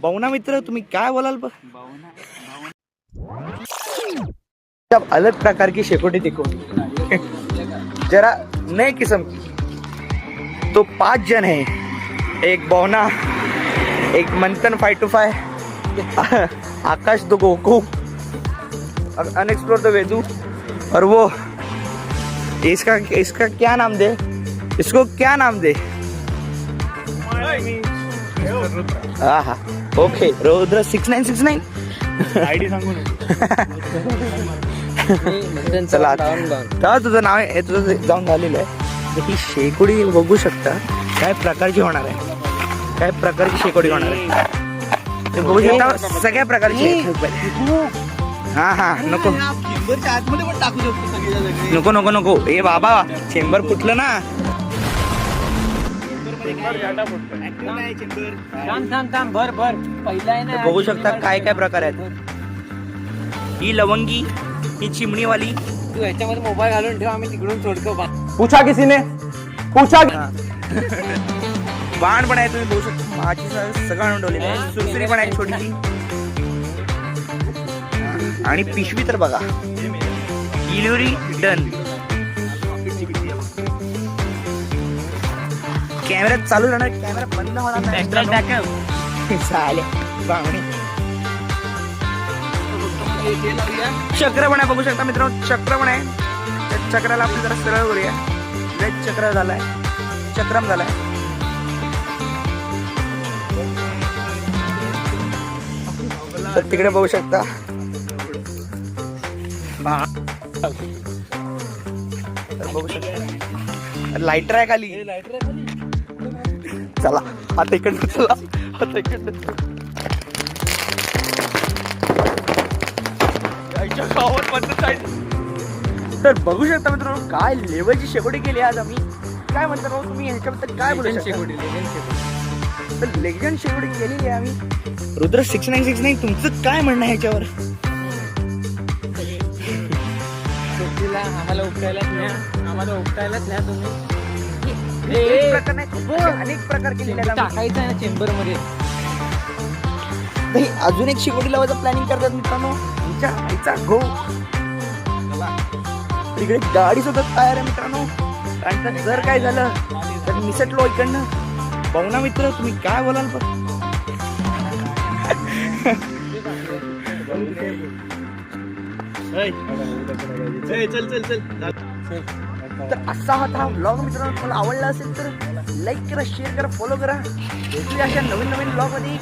भावना मित्र तुम्ही काय बोलाल जब अलग प्रकार की शेकोटी देखो जरा नए किस्म की। तो 5 जन है, एक बौना, एक मंथन 525, Akash the Goku, unexplored the वेदू, और वो इसका क्या नाम दे, इसको क्या नाम दे? हाँ ओके, रुद्र 6969 आयडी सांगू चला आता तुझं नाव आहे, तुझं जाऊन झालेलं आहे। ही शेकोडी बघू शकता काय प्रकारची होणार आहे, काय प्रकारची शेकोडी होणार आहे ते बघू शकता। सगळ्या प्रकारची हा हा नको आतमध्ये पण टाकू शकतो नको नको नको ए बाबा, चेंबर फुटलं ना। बघू शकता काय काय प्रकार आहेत। ही लवंगी, ही चिमणीवाली, तू ह्याच्यामध्ये मोबाईल घालून ठेव, आम्ही तिकडून सोडतो। पूछा किसीने पूछा बाण पण आहे, तुम्ही बघू शकता माझी सगळं उडवलेलं आहे। सुरसुरी पण आहे छोटीशी, आणि पिशवी तर बघा, डिलिव्हरी डन। कॅमेरा चालू राहणार, कॅमेरा बंद होणार नाही। चालेल बावणी चक्र पण आहे, बघू शकता मित्रांनो चक्र पण आहे। त्या चक्राला आपण जरा सरळ करूया। वेज चक्र झालाय, चक्रम झालाय। तर तिकडे बघू शकता बघू शकता लाइटर आहे खाली। चला आता इकडनं, चला आता इकडनं। तर बघू शकता मित्रांनो काय लेवलची शेकोटी केली आज आम्ही। काय म्हणता राव तुम्ही ह्याच्याबद्दल काय बोलू शकता? तर लेजंड शेकोटी केलेली आहे आम्ही। रुद्र 6969 तुमचं काय म्हणणं आहे ह्याच्यावर? आम्हाला उपटायलाच न्या, आम्हाला उपटायलाच न्या तुम्ही। एक प्रकार नाही, अनेक प्रकार केलेले आहेत आम्ही। टाकायचं आहे ना चेंबर मध्ये। नाही अजून एक शेकोटी लावायचं प्लॅनिंग करतात मित्रांनो। आमच्या आईचा गो तिकडे गाडी सुद्धा तयार आहे मित्रांनो। कारण जर काय झालं तर निसटलो इकडनं। भावना मित्र तुम्ही काय बोलाल चल चल चल। तर असा हा व्लॉग मित्रांनो तुम्हाला आवडला असेल तर लाईक करा, शेअर करा, फॉलो करा। भेटूया अशा नवीन नवीन व्लॉग मध्ये।